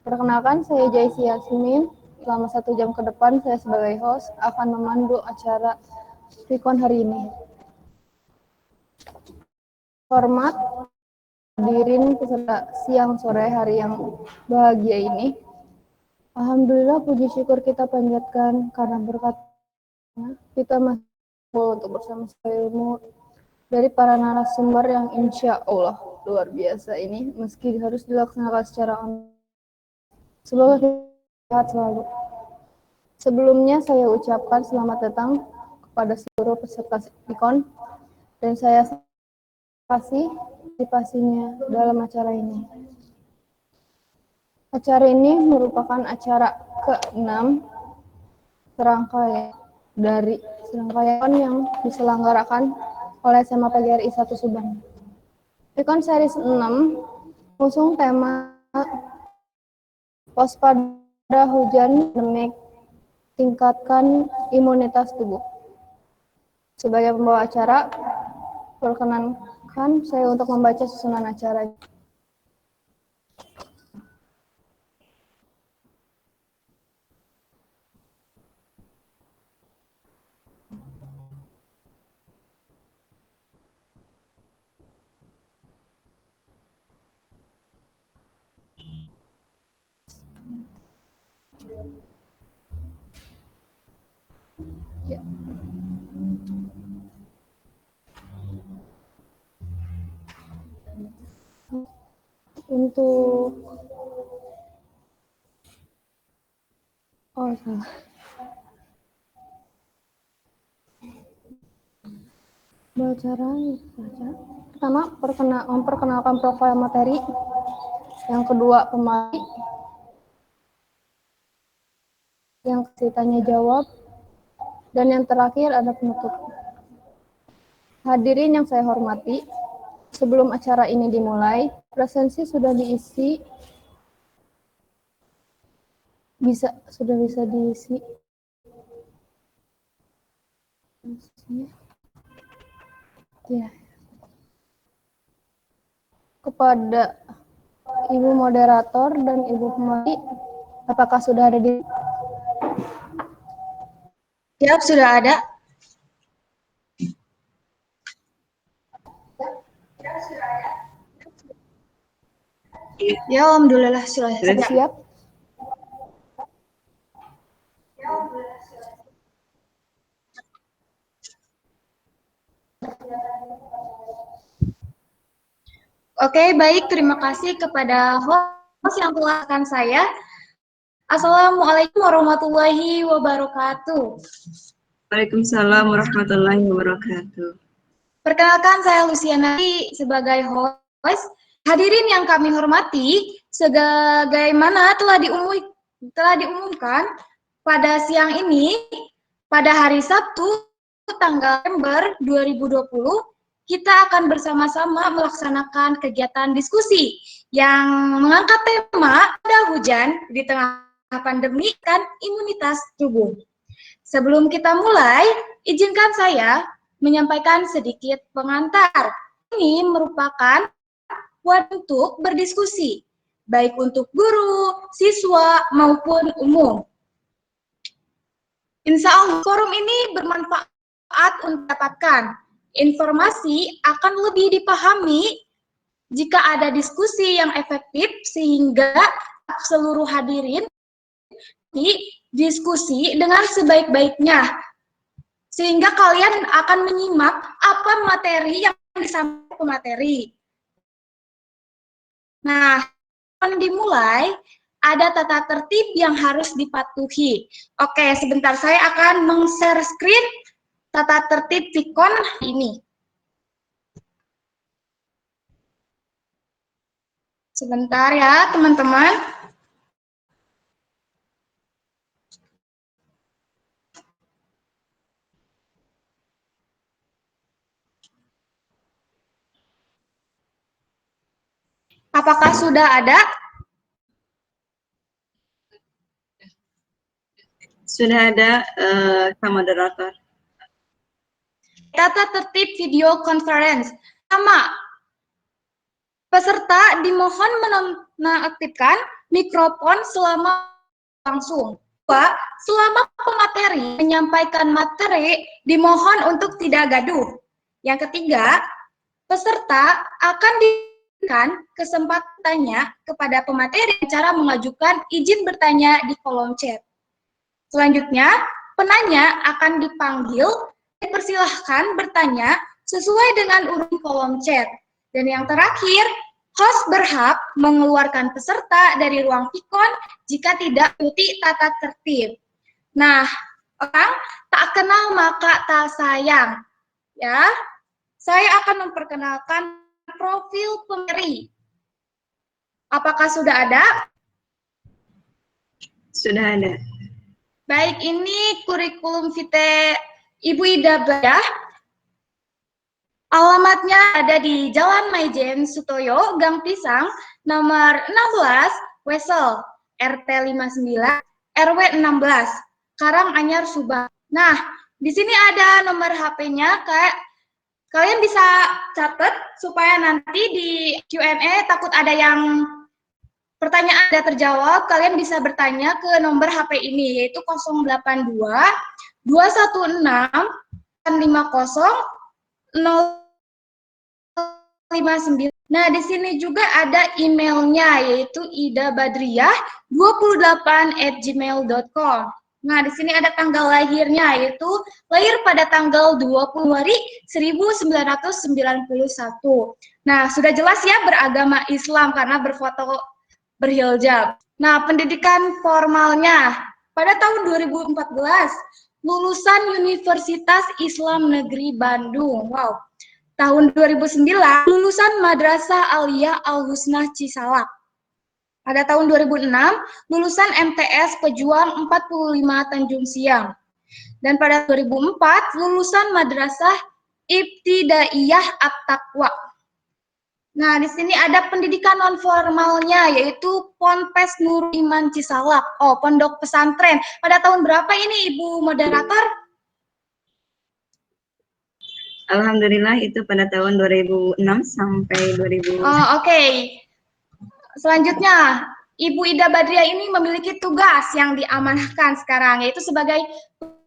Perkenalkan, saya Jaisi Yasmin. Selama 1 jam ke depan, saya sebagai host akan memandu acara Vicon hari ini. Hormat hadirin peserta siang sore hari yang bahagia ini. Alhamdulillah, puji syukur kita panjatkan karena berkatnya kita masih untuk bersama-sama ilmu dari para narasumber yang insya Allah luar biasa ini, meski harus dilaksanakan secara online. Semoga kita sehat selalu. Sebelumnya saya ucapkan selamat datang kepada seluruh peserta Vicon dan saya kasih partisipasinya dalam acara ini. Acara ini merupakan acara ke-6 serangkaian dari serangkaian yang diselenggarakan oleh SMA PGRI 1 Subang. Vicon Series 6 mengusung tema waspada hujan pandemik, tingkatkan imunitas tubuh. Sebagai pembawa acara, perkenankan saya untuk membaca susunan acara. Ya. Untuk salah. Acara pertama memperkenalkan profil materi, yang kedua pemateri, yang ketiga tanya jawab, dan yang terakhir ada penutup. Hadirin yang saya hormati, sebelum acara ini dimulai, presensi sudah diisi, sudah bisa diisi. Ya. Kepada Ibu Moderator dan Ibu Pemateri, apakah sudah ada di? Siap, sudah ada. Ya, alhamdulillah sudah Siap. Oke, baik. Terima kasih kepada host yang telah akan saya. Assalamualaikum warahmatullahi wabarakatuh. Waalaikumsalam warahmatullahi wabarakatuh. Perkenalkan, saya Luciana sebagai host. Hadirin yang kami hormati, sebagaimana telah diumumkan pada siang ini, pada hari Sabtu, tanggal November 2020, kita akan bersama-sama melaksanakan kegiatan diskusi yang mengangkat tema pada hujan di tengah pandemi dan imunitas tubuh. Sebelum kita mulai, izinkan saya menyampaikan sedikit pengantar. Ini merupakan untuk berdiskusi, baik untuk guru, siswa, maupun umum. Insya Allah, forum ini bermanfaat untuk mendapatkan informasi akan lebih dipahami jika ada diskusi yang efektif sehingga seluruh hadirin diskusi dengan sebaik-baiknya. Sehingga kalian akan menyimak apa materi yang disampaikan pemateri. Nah, akan dimulai, ada tata tertib yang harus dipatuhi. Oke, sebentar saya akan meng-share screen tata tertib Vicon ini. Sebentar ya, teman-teman. Apakah sudah ada? Sudah ada sama moderator. Tata tertib video conference. Sama, peserta dimohon menonaktifkan mikrofon selama langsung. Kedua, selama pemateri menyampaikan materi, dimohon untuk tidak gaduh. Yang ketiga, peserta akan diberikan kesempatan tanya kepada pemateri cara mengajukan izin bertanya di kolom chat. Selanjutnya, penanya akan dipanggil dan dipersilahkan bertanya sesuai dengan urutan kolom chat. Dan yang terakhir, host berhak mengeluarkan peserta dari ruang pikon jika tidak mengikuti tata tertib. Nah, orang tak kenal maka tak sayang. Ya, saya akan memperkenalkan profil pemateri. Apakah sudah ada? Sudah ada. Baik, ini kurikulum vitae Ibu Ida Badah. Alamatnya ada di Jalan Maijen Sutoyo, Gang Pisang, nomor 16, Wesel, RT 59, RW 16, Karanganyar, Subang. Nah, di sini ada nomor HP-nya, kalian bisa catat supaya nanti di Q&A takut ada yang pertanyaan tidak terjawab, kalian bisa bertanya ke nomor HP ini, yaitu 082 216 50 059. Nah, di sini juga ada emailnya, yaitu idabadriah28@gmail.com. Nah, di sini ada tanggal lahirnya, yaitu lahir pada tanggal 20 Januari 1991. Nah, sudah jelas ya beragama Islam karena berfoto berhijab. Nah, pendidikan formalnya pada tahun 2014 lulusan Universitas Islam Negeri Bandung. Wow. Tahun 2009 lulusan Madrasah Aliyah Al-Husnah Cisalak. Pada tahun 2006 lulusan MTS Pejuang 45 Tanjung Siang. Dan pada 2004 lulusan Madrasah Ibtidaiyah At-Taqwa. Nah, di sini ada pendidikan non formalnya, yaitu Ponpes Nurul Iman Cisalak. Oh, pondok pesantren. Pada tahun berapa ini, Ibu Moderator? Alhamdulillah itu pada tahun 2006 sampai 2000. Oh, oke. Selanjutnya, Ibu Ida Badriah ini memiliki tugas yang diamanahkan sekarang, yaitu sebagai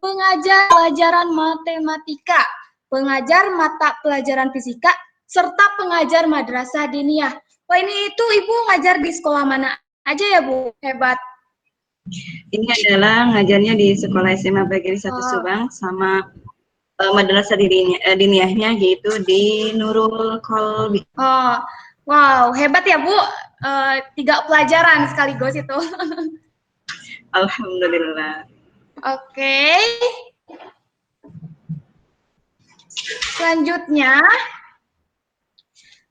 pengajar pelajaran matematika, pengajar mata pelajaran fisika, serta pengajar madrasah diniyah. Wah, ini itu Ibu ngajar di sekolah mana aja ya, Bu? Hebat. Ini adalah ngajarnya di sekolah SMA Bagiri 1 Subang sama madrasah diniyahnya yaitu di Nurul Kolbi. Oh, wow, hebat ya, Bu. 3 pelajaran sekaligus itu. Alhamdulillah. Oke. Selanjutnya,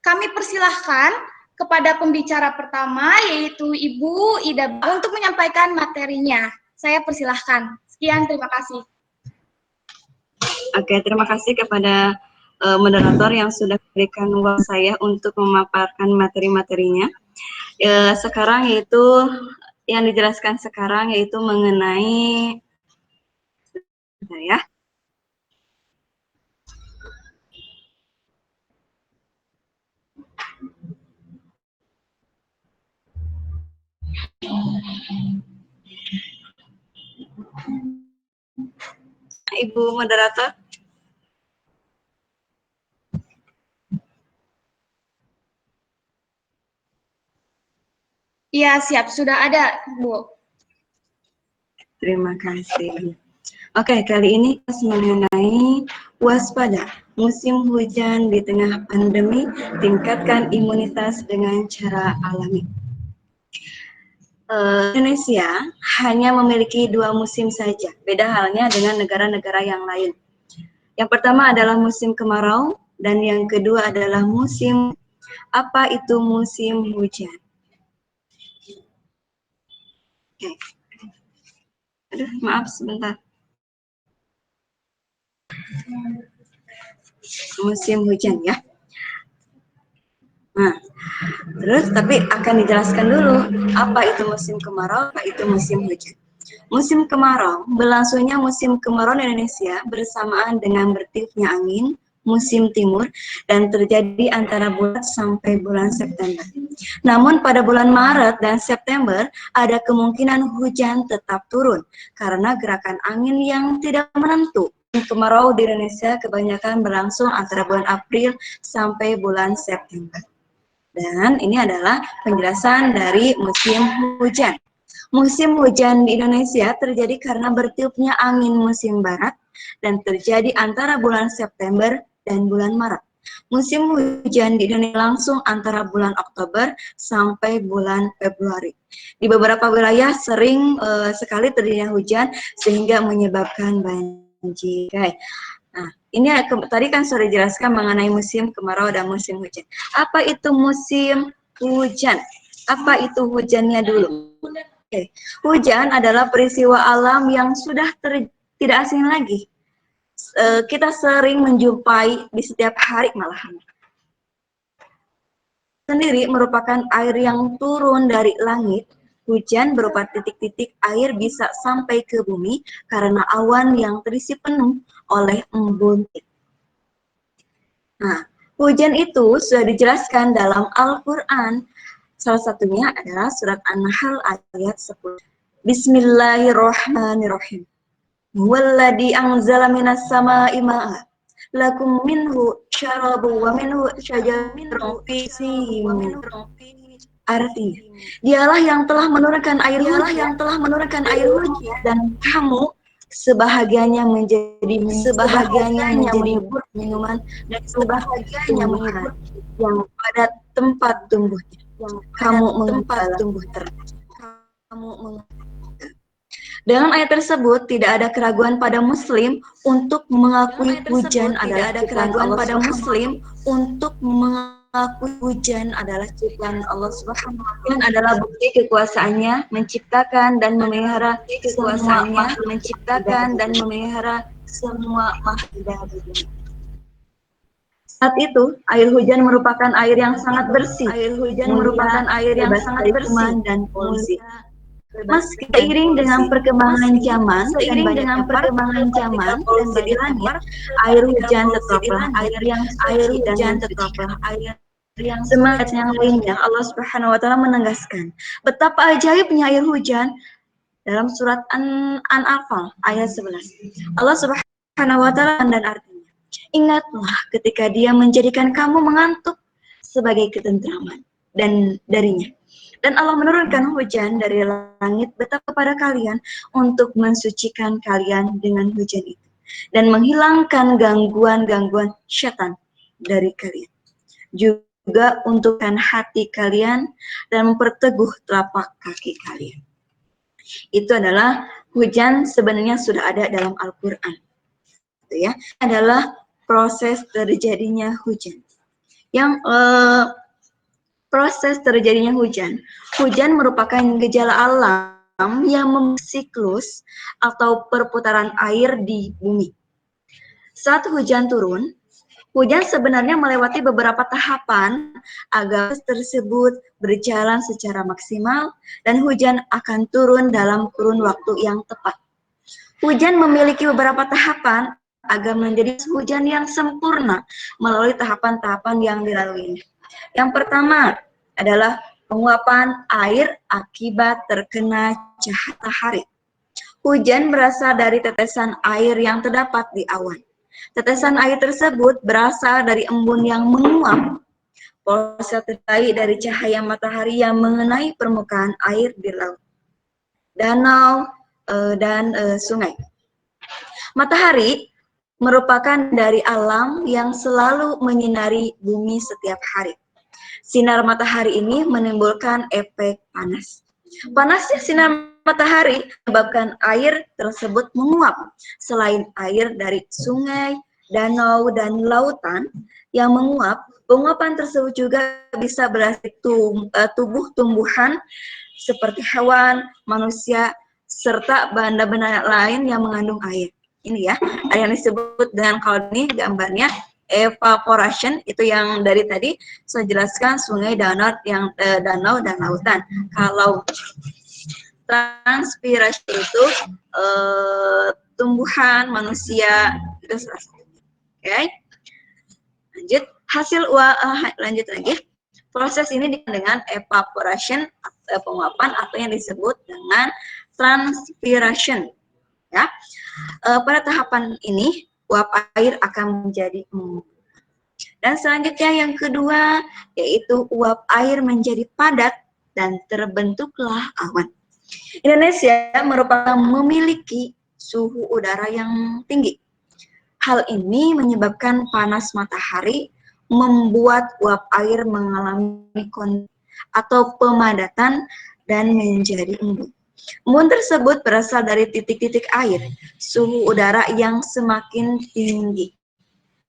kami persilahkan kepada pembicara pertama, yaitu Ibu Ida, untuk menyampaikan materinya. Saya persilahkan. Sekian, terima kasih. Oke, terima kasih kepada moderator yang sudah memberikan waktu saya untuk memaparkan materi-materinya. Sekarang yaitu yang dijelaskan sekarang yaitu mengenai ya. Ibu moderator. Iya, siap. Sudah ada, Bu. Terima kasih. Oke, kali ini kita mengenai waspada musim hujan di tengah pandemi, tingkatkan imunitas dengan cara alami. Indonesia hanya memiliki 2 musim saja, beda halnya dengan negara-negara yang lain. Yang pertama adalah musim kemarau, dan yang kedua adalah musim, apa itu musim hujan? Oke. Aduh, maaf sebentar. Musim hujan ya. Nah, terus tapi akan dijelaskan dulu apa itu musim kemarau, apa itu musim hujan. Musim kemarau, berlangsungnya musim kemarau di Indonesia bersamaan dengan bertiupnya angin, musim timur dan terjadi antara bulan sampai bulan September. Namun pada bulan Maret dan September ada kemungkinan hujan tetap turun karena gerakan angin yang tidak menentu. Kemarau di Indonesia kebanyakan berlangsung antara bulan April sampai bulan September. Dan ini adalah penjelasan dari musim hujan. Musim hujan di Indonesia terjadi karena bertiupnya angin musim barat dan terjadi antara bulan September dan bulan Maret. Musim hujan di Indonesia langsung antara bulan Oktober sampai bulan Februari. Di beberapa wilayah sering sekali terjadinya hujan sehingga menyebabkan banjir. Nah, ini tadi kan sudah dijelaskan mengenai musim kemarau dan musim hujan. Apa itu musim hujan? Apa itu hujannya dulu? Oke. Hujan adalah peristiwa alam yang sudah tidak asing lagi. Kita sering menjumpai di setiap hari malahan. Sendiri merupakan air yang turun dari langit. Hujan berupa titik-titik air bisa sampai ke bumi karena awan yang terisi penuh oleh embun. Nah, hujan itu sudah dijelaskan dalam Al-Quran. Salah satunya adalah surat An-Nahl ayat 10. Bismillahirrahmanirrahim. Walladzi anzala minas sama'i ma'a lakum minhu syarabu wa minhu syajarun fihi min. Artinya, dialah yang telah menurunkan air hujan dan kamu sebahagiannya menjadi minuman dan sebahagiannya tumbuhan yang pada tempat tumbuhnya. Kamu Dengan ayat tersebut tidak ada keraguan pada Muslim untuk mengakui hujan adalah ciptaan Allah Subhanahu wa Ta'ala. Adalah bukti kekuasaannya menciptakan dan memelihara semua makhluk. Saat itu, air hujan merupakan air yang sangat bersih. Dan polusi. Meski seiring dengan perkembangan zaman dan polusi di langit, air hujan tetaplah air yang suci dan air yang semangat yang lainnya. Allah Subhanahu wa Ta'ala menegaskan betapa ajaibnya air hujan dalam surat An-Anfal ayat 11. Allah Subhanahu wa Ta'ala dan artinya, ingatlah ketika Dia menjadikan kamu mengantuk sebagai ketentraman dan darinya. Dan Allah menurunkan hujan dari langit betapa kepada kalian untuk mensucikan kalian dengan hujan itu dan menghilangkan gangguan-gangguan syaitan dari kalian. Juga untukkan hati kalian dan memperteguh telapak kaki kalian. Itu adalah hujan sebenarnya sudah ada dalam Al-Quran. Itu ya, adalah proses terjadinya hujan. Yang proses terjadinya hujan. Hujan merupakan gejala alam yang siklus atau perputaran air di bumi. Saat hujan turun, hujan sebenarnya melewati beberapa tahapan agar tersebut berjalan secara maksimal dan hujan akan turun dalam kurun waktu yang tepat. Hujan memiliki beberapa tahapan agar menjadi hujan yang sempurna melalui tahapan-tahapan yang dilaluinya. Yang pertama adalah penguapan air akibat terkena cahaya matahari. Hujan berasal dari tetesan air yang terdapat di awan. Tetesan air tersebut berasal dari embun yang menguap. Proses terkait dari cahaya matahari yang mengenai permukaan air di laut, danau, dan sungai. Matahari merupakan dari alam yang selalu menyinari bumi setiap hari. Sinar matahari ini menimbulkan efek panas. Panasnya sinar matahari menyebabkan air tersebut menguap. Selain air dari sungai, danau, dan lautan yang menguap, penguapan tersebut juga bisa berasal tumbuh-tumbuhan seperti hewan, manusia, serta benda-benda lain yang mengandung air. Ini ya, ada yang disebut dengan kalau ini gambarnya evaporation, itu yang dari tadi saya jelaskan sungai, danau, danau dan lautan. Kalau transpirasi itu tumbuhan, manusia, itu salah satunya. Okay? Lanjut lagi. Proses ini dengan evaporation, penguapan, atau yang disebut dengan transpiration. Ya, pada tahapan ini uap air akan menjadi embun. Dan selanjutnya yang kedua yaitu uap air menjadi padat dan terbentuklah awan. Indonesia merupakan memiliki suhu udara yang tinggi. Hal ini menyebabkan panas matahari membuat uap air mengalami atau pemadatan dan menjadi embun. Embun tersebut berasal dari titik-titik air, suhu udara yang semakin tinggi,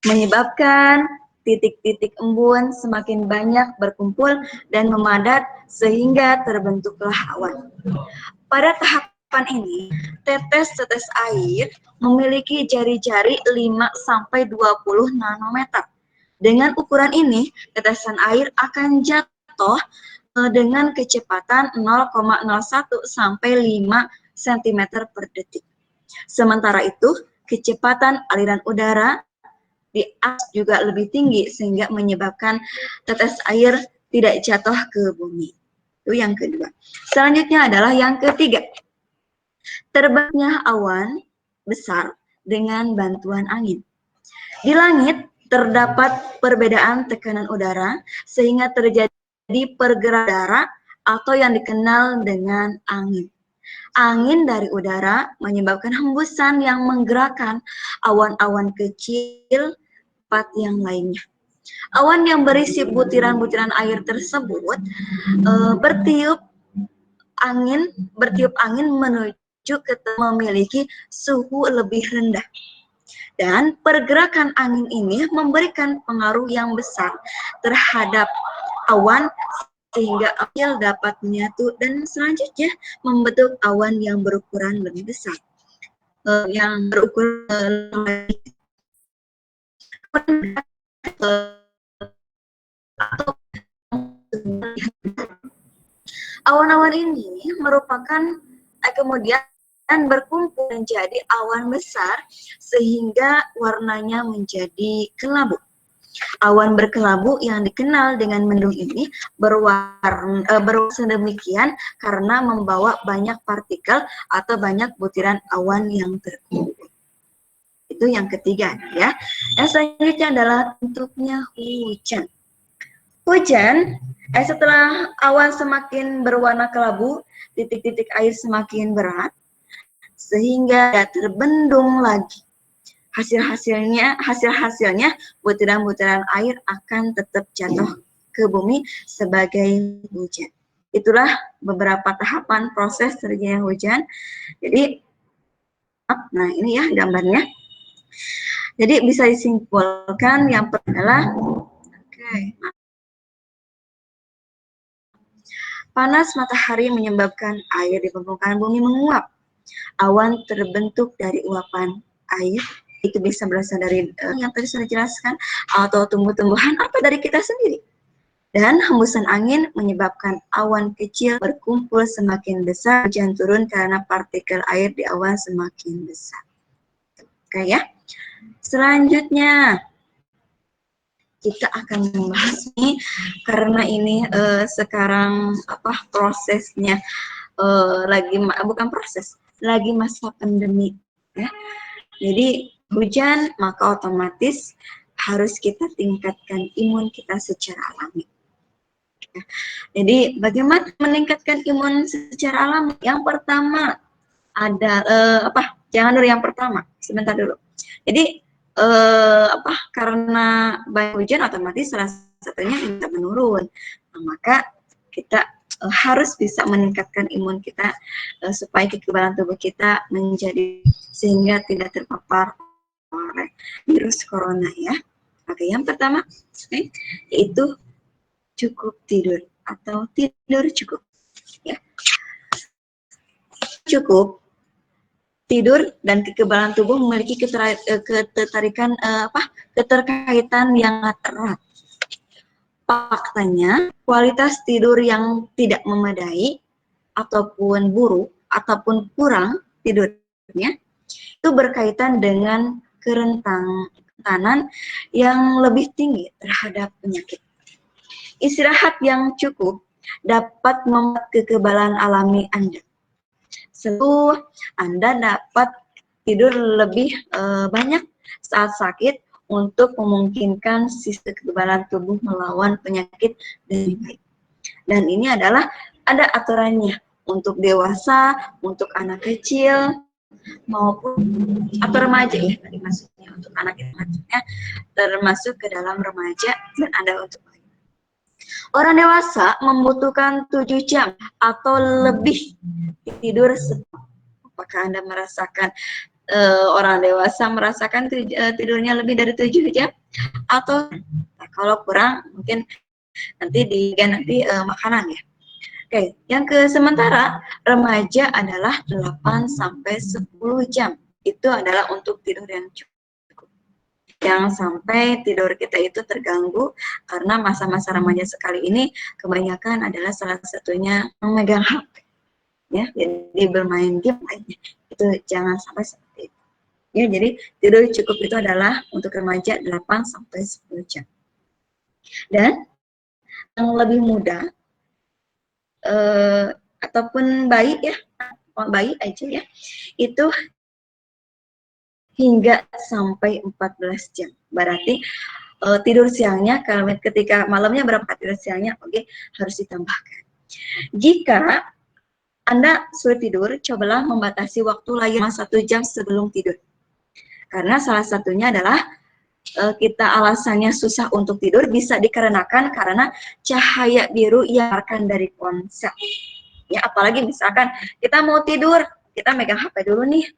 menyebabkan titik-titik embun semakin banyak berkumpul dan memadat sehingga terbentuklah awan. Pada tahapan ini, tetes-tetes air memiliki jari-jari 5-20 nanometer. Dengan ukuran ini, tetesan air akan jatuh dengan kecepatan 0,01 sampai 5 cm per detik. Sementara itu, kecepatan aliran udara di atas juga lebih tinggi sehingga menyebabkan tetes air tidak jatuh ke bumi. Itu yang kedua. Selanjutnya adalah yang ketiga. Terbangnya awan besar dengan bantuan angin. Di langit terdapat perbedaan tekanan udara sehingga terjadi pergerakan udara atau yang dikenal dengan angin. Angin dari udara menyebabkan hembusan yang menggerakkan awan-awan kecil tempat yang lainnya. Awan yang berisi butiran-butiran air tersebut bertiup angin menuju ke memiliki suhu lebih rendah. Dan pergerakan angin ini memberikan pengaruh yang besar terhadap awan sehingga awan dapat menyatu dan selanjutnya membentuk awan yang berukuran lebih besar. Awan-awan ini merupakan kemudian berkumpul menjadi awan besar sehingga warnanya menjadi kelabu. Awan berkelabu yang dikenal dengan mendung ini berwarna sedemikian karena membawa banyak partikel atau banyak butiran awan yang terkumpul. Itu yang ketiga ya. Yang selanjutnya adalah bentuknya hujan. Hujan setelah awan semakin berwarna kelabu, titik-titik air semakin berat sehingga terbendung lagi. Hasil-hasilnya butiran-butiran air akan tetap jatuh ke bumi sebagai hujan. Itulah beberapa tahapan proses terjadinya hujan. Jadi, nah ini ya gambarnya. Jadi bisa disimpulkan yang pertama adalah panas matahari menyebabkan air di permukaan bumi menguap. Awan terbentuk dari uapan air, itu bisa berasal dari yang tadi sudah dijelaskan, atau tumbuh-tumbuhan, atau dari kita sendiri. Dan hembusan angin menyebabkan awan kecil berkumpul semakin besar, hujan turun karena partikel air di awan semakin besar. Oke ya. Selanjutnya kita akan membahas ini karena ini sekarang prosesnya lagi masa pandemi ya. Jadi hujan maka otomatis harus kita tingkatkan imun kita secara alami. Ya. Jadi bagaimana meningkatkan imun secara alami? Yang pertama ada Jangan dulu yang pertama, sebentar dulu. Jadi karena banyak hujan otomatis salah satunya imun menurun. Nah, maka kita harus bisa meningkatkan imun kita supaya kekebalan tubuh kita menjadi sehingga tidak terpapar oleh virus corona ya. Oke, yang pertama yaitu cukup tidur atau tidur cukup ya. Cukup tidur dan kekebalan tubuh memiliki keterkaitan yang erat. Faktanya, kualitas tidur yang tidak memadai ataupun buruk ataupun kurang tidurnya itu berkaitan dengan kerentanan yang lebih tinggi terhadap penyakit. Istirahat yang cukup dapat membuat kekebalan alami Anda. Setelah Anda dapat tidur lebih banyak saat sakit untuk memungkinkan sistem kekebalan tubuh melawan penyakit dengan baik. Dan ini adalah ada aturannya untuk dewasa, untuk anak kecil, maupun atau remaja ya tadi maksudnya untuk anak itu maksudnya termasuk ke dalam remaja dan ada untuk orang dewasa membutuhkan 7 jam atau lebih tidur setengah. Apakah Anda merasakan orang dewasa merasakan tidurnya lebih dari 7 jam atau kalau kurang mungkin nanti makanan ya. Oke, yang sementara remaja adalah 8 sampai 10 jam. Itu adalah untuk tidur yang cukup. Yang sampai tidur kita itu terganggu karena masa-masa remaja sekali ini kebanyakan adalah salah satunya memegang HP. Ya, jadi bermain game lainnya. Itu jangan sampai seperti itu. Ya, jadi tidur cukup itu adalah untuk remaja 8 sampai 10 jam. Dan yang lebih muda ataupun bayi ya, bayi aja ya, itu hingga sampai 14 jam. Berarti tidur siangnya, kalau ketika malamnya berapa tidur siangnya, oke, harus ditambahkan. Jika Anda sulit tidur, cobalah membatasi waktu layar 1 jam sebelum tidur. Karena salah satunya adalah kita alasannya susah untuk tidur bisa dikarenakan karena cahaya biru yang keluarkan dari ponsel. Ya, apalagi misalkan kita mau tidur, kita megang HP dulu nih.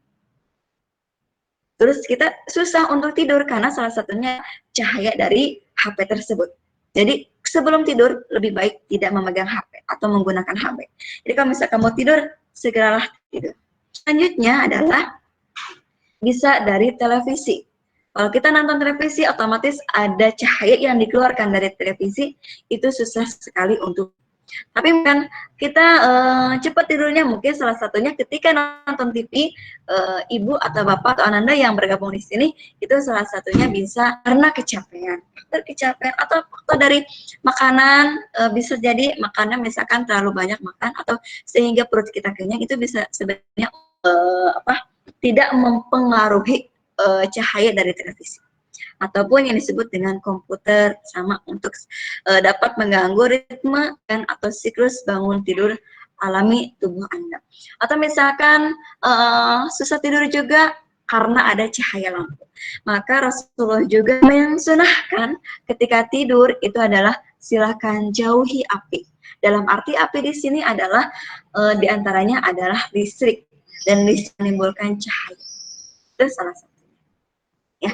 Terus kita susah untuk tidur karena salah satunya cahaya dari HP tersebut. Jadi sebelum tidur lebih baik tidak memegang HP atau menggunakan HP. Jadi kalau misalkan mau tidur, segeralah tidur. Selanjutnya adalah bisa dari televisi. Kalau kita nonton televisi, otomatis ada cahaya yang dikeluarkan dari televisi, itu susah sekali untuk. Tapi kan kita cepat tidurnya mungkin salah satunya ketika nonton TV, ibu atau bapak atau ananda yang bergabung di sini, itu salah satunya bisa karena kecapean atau faktor dari makanan, bisa jadi makanan misalkan terlalu banyak makan atau sehingga perut kita kenyang, itu bisa sebenarnya tidak mempengaruhi cahaya dari televisi ataupun yang disebut dengan komputer sama untuk dapat mengganggu ritme dan atau siklus bangun tidur alami tubuh Anda. Atau misalkan susah tidur juga karena ada cahaya lampu. Maka Rasulullah juga mensunahkan ketika tidur itu adalah silakan jauhi api. Dalam arti api di sini adalah diantaranya adalah listrik dan listrik menimbulkan cahaya. Itu salah satu. Ya,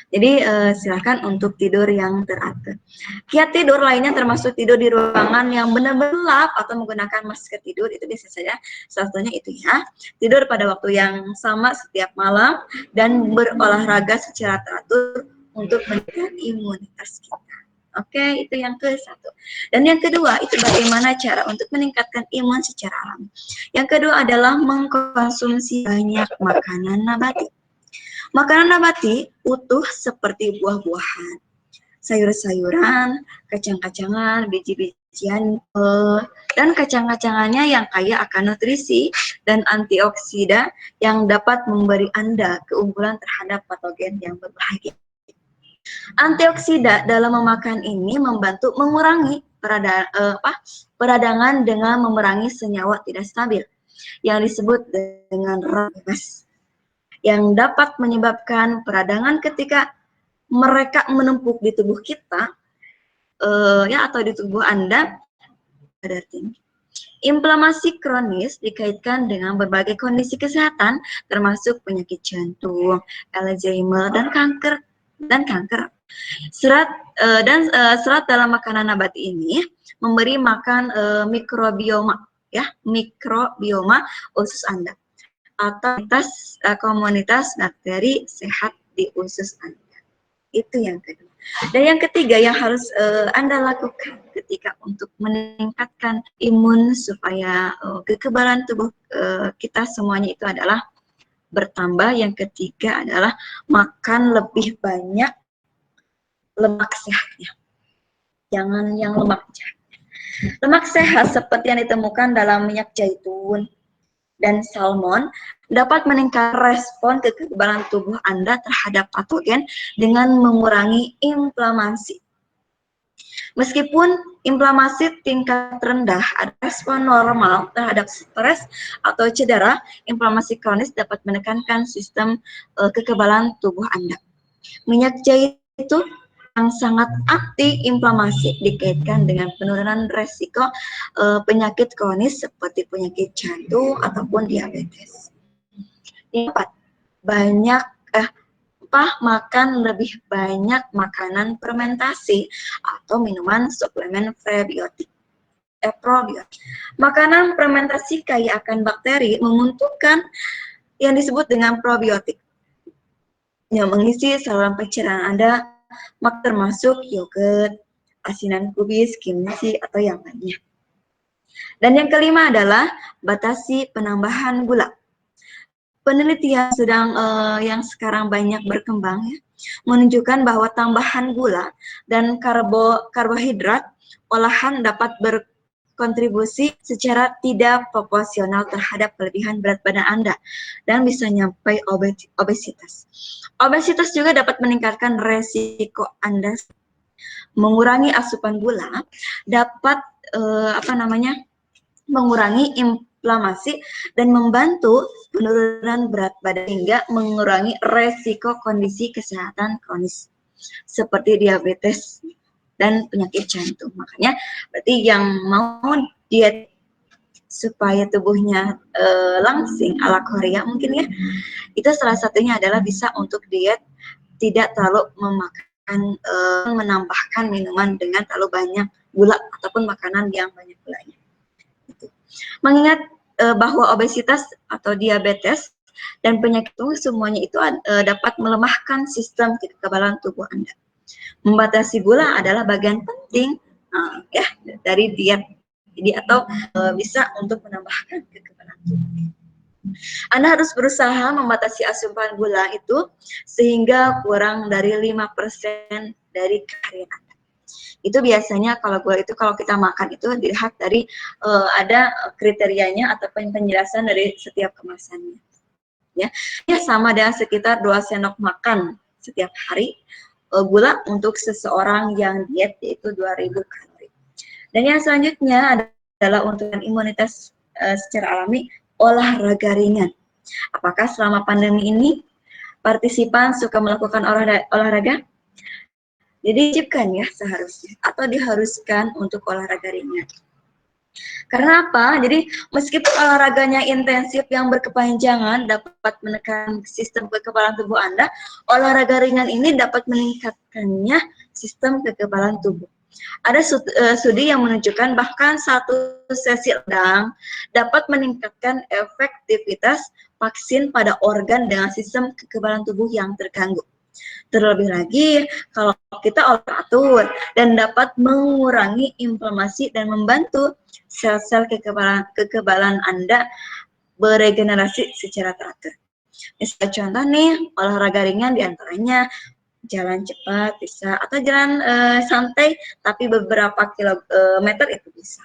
jadi silakan untuk tidur yang teratur. Kiat tidur lainnya termasuk tidur di ruangan yang benar-benar gelap atau menggunakan masker tidur, itu bisa saja salah satunya itu ya. Tidur pada waktu yang sama setiap malam dan berolahraga secara teratur untuk meningkatkan imunitas kita. Oke, itu yang ke-1. Dan yang kedua, itu bagaimana cara untuk meningkatkan imun secara alami. Yang kedua adalah mengkonsumsi banyak makanan nabati. Makanan nabati utuh seperti buah-buahan, sayur-sayuran, kacang-kacangan, biji-bijian, dan kacang-kacangannya yang kaya akan nutrisi dan antioksida yang dapat memberi Anda keunggulan terhadap patogen yang berbahaya. Antioksida dalam memakan ini membantu mengurangi peradangan dengan memerangi senyawa tidak stabil yang disebut dengan radikal yang dapat menyebabkan peradangan ketika mereka menumpuk di tubuh kita ya atau di tubuh Anda pada tinggi. Inflamasi kronis dikaitkan dengan berbagai kondisi kesehatan termasuk penyakit jantung, Alzheimer dan kanker. Serat dalam makanan nabati ini memberi makan mikrobioma usus Anda atau komunitas bakteri sehat di usus Anda. Itu yang kedua. Dan yang ketiga yang harus Anda lakukan ketika untuk meningkatkan imun supaya kekebalan tubuh kita semuanya itu adalah bertambah. Yang ketiga adalah makan lebih banyak lemak sehatnya. Jangan yang lemak jahat. Lemak sehat seperti yang ditemukan dalam minyak zaitun dan salmon dapat meningkatkan respon kekebalan tubuh Anda terhadap patogen dengan mengurangi inflamasi. Meskipun inflamasi tingkat rendah ada respon normal terhadap stres atau cedera, inflamasi kronis dapat menekankan sistem kekebalan tubuh Anda. Minyak zaitun yang sangat anti inflamasi dikaitkan dengan penurunan resiko penyakit kronis seperti penyakit jantung ataupun diabetes. Yang keempat, makan lebih banyak makanan fermentasi atau minuman suplemen prebiotik. Probiotik. Makanan fermentasi kaya akan bakteri menguntungkan yang disebut dengan probiotik yang mengisi saluran pencernaan Anda, termasuk yogurt, asinan kubis, kimchi, atau yang lainnya. Dan yang kelima adalah batasi penambahan gula. Penelitian yang sekarang banyak berkembang ya, menunjukkan bahwa tambahan gula dan karbohidrat olahan dapat berkontribusi secara tidak proporsional terhadap kelebihan berat badan Anda dan bisa nyampai obesitas. Obesitas juga dapat meningkatkan resiko Anda. Mengurangi asupan gula dapat mengurangi inflamasi dan membantu penurunan berat badan hingga mengurangi resiko kondisi kesehatan kronis seperti diabetes dan penyakit jantung. Makanya berarti yang mau diet supaya tubuhnya langsing ala Korea mungkin ya, itu salah satunya adalah bisa untuk diet tidak terlalu menambahkan minuman dengan terlalu banyak gula ataupun makanan yang banyak gulanya. Mengingat bahwa obesitas atau diabetes dan penyakit itu semuanya itu dapat melemahkan sistem kekebalan tubuh Anda. Membatasi gula adalah bagian penting ya dari diet. Jadi atau bisa untuk menambahkan kekebalan tubuh. Anda harus berusaha membatasi asupan gula itu sehingga kurang dari 5% dari harian Anda. Itu biasanya kalau gula itu kalau kita makan itu dilihat dari ada kriterianya ataupun penjelasan dari setiap kemasannya. Ya sama dengan sekitar 2 sendok makan setiap hari gula untuk seseorang yang diet yaitu 2000 kalori. Dan yang selanjutnya adalah untuk imunitas secara alami, olahraga ringan. Apakah selama pandemi ini partisipan suka melakukan olahraga? Jadi wajibkan ya seharusnya atau diharuskan untuk olahraga ringan. Karena apa? Jadi meskipun olahraganya intensif yang berkepanjangan dapat menekan sistem kekebalan tubuh Anda, olahraga ringan ini dapat meningkatkannya sistem kekebalan tubuh. Ada studi yang menunjukkan bahkan satu sesi sedang dapat meningkatkan efektivitas vaksin pada organ dengan sistem kekebalan tubuh yang terganggu. Terlebih lagi, kalau kita teratur dan dapat mengurangi inflamasi dan membantu sel-sel kekebalan Anda beregenerasi secara teratur. Misalnya contoh nih, olahraga ringan diantaranya jalan cepat bisa, atau jalan santai tapi beberapa kilometer itu bisa.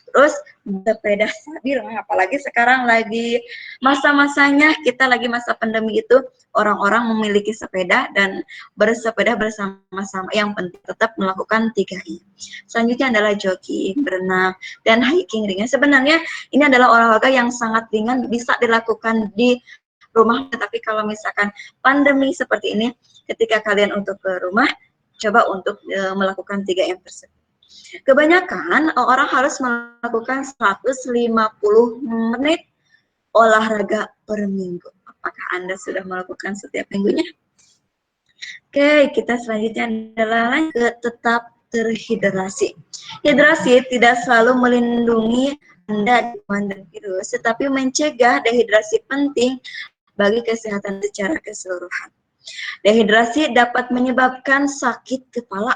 Terus sepeda stabil, apalagi sekarang lagi masa-masanya kita lagi masa pandemi itu orang-orang memiliki sepeda dan bersepeda bersama-sama. Yang penting tetap melakukan 3I. Selanjutnya adalah jogging, berenang, dan hiking ringan. Sebenarnya ini adalah olahraga yang sangat ringan, bisa dilakukan di rumah. Tapi kalau misalkan pandemi seperti ini, ketika kalian untuk ke rumah, coba untuk melakukan 3M tersebut. Kebanyakan orang harus melakukan 150 menit olahraga per minggu. Apakah Anda sudah melakukan setiap minggunya? Oke, kita selanjutnya adalah tetap terhidrasi. Hidrasi tidak selalu melindungi Anda dari virus, tetapi mencegah dehidrasi penting bagi kesehatan secara keseluruhan. Dehidrasi dapat menyebabkan sakit kepala,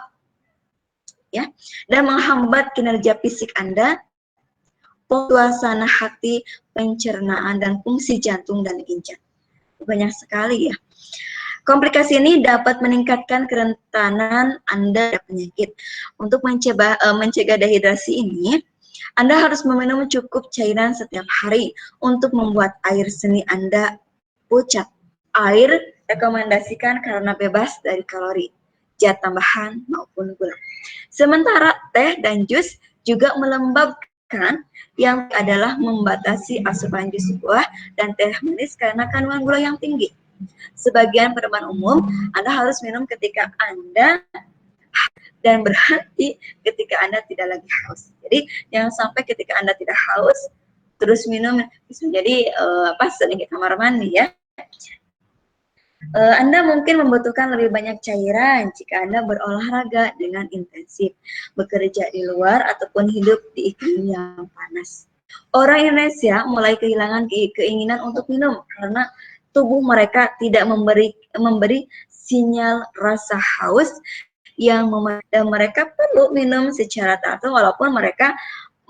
ya, dan menghambat kinerja fisik Anda, suasana hati, pencernaan, dan fungsi jantung dan ginjal. banyak sekali ya. Komplikasi ini dapat meningkatkan kerentanan Anda terhadap penyakit. Untuk mencegah dehidrasi ini, Anda harus meminum cukup cairan setiap hari untuk membuat air seni Anda pucat. Air rekomendasikan karena bebas dari kalori, zat tambahan maupun gula. Sementara teh dan jus juga melembabkan, yang adalah membatasi asupan jus buah dan teh manis karena kandungan gula yang tinggi. Sebagian pedoman umum Anda harus minum ketika Anda dan berhenti ketika Anda tidak lagi haus. Jadi jangan sampai ketika Anda tidak haus terus minum, bisa jadi sedikit kamar mandi ya. Anda mungkin membutuhkan lebih banyak cairan jika Anda berolahraga dengan intensif, bekerja di luar ataupun hidup di iklim yang panas. Orang Indonesia mulai kehilangan keinginan untuk minum karena tubuh mereka tidak memberi sinyal rasa haus yang dan mereka perlu minum secara teratur walaupun mereka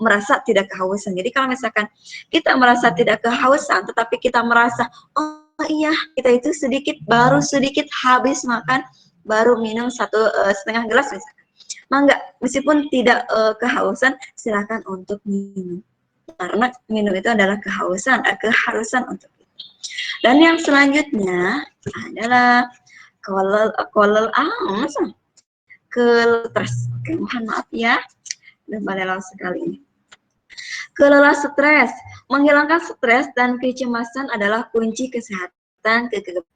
merasa tidak kehausan. Jadi kalau misalkan kita merasa tidak kehausan tetapi kita merasa oh iya kita itu baru sedikit habis makan baru minum setengah gelas misalkan, mangga meskipun tidak kehausan silakan untuk minum karena minum itu adalah keharusan untuk itu. Dan yang selanjutnya adalah stres. Oke, mohon maaf ya, udah lelah sekali ini. Kelola stres. Menghilangkan stres dan kecemasan adalah kunci kesehatan kekebalan.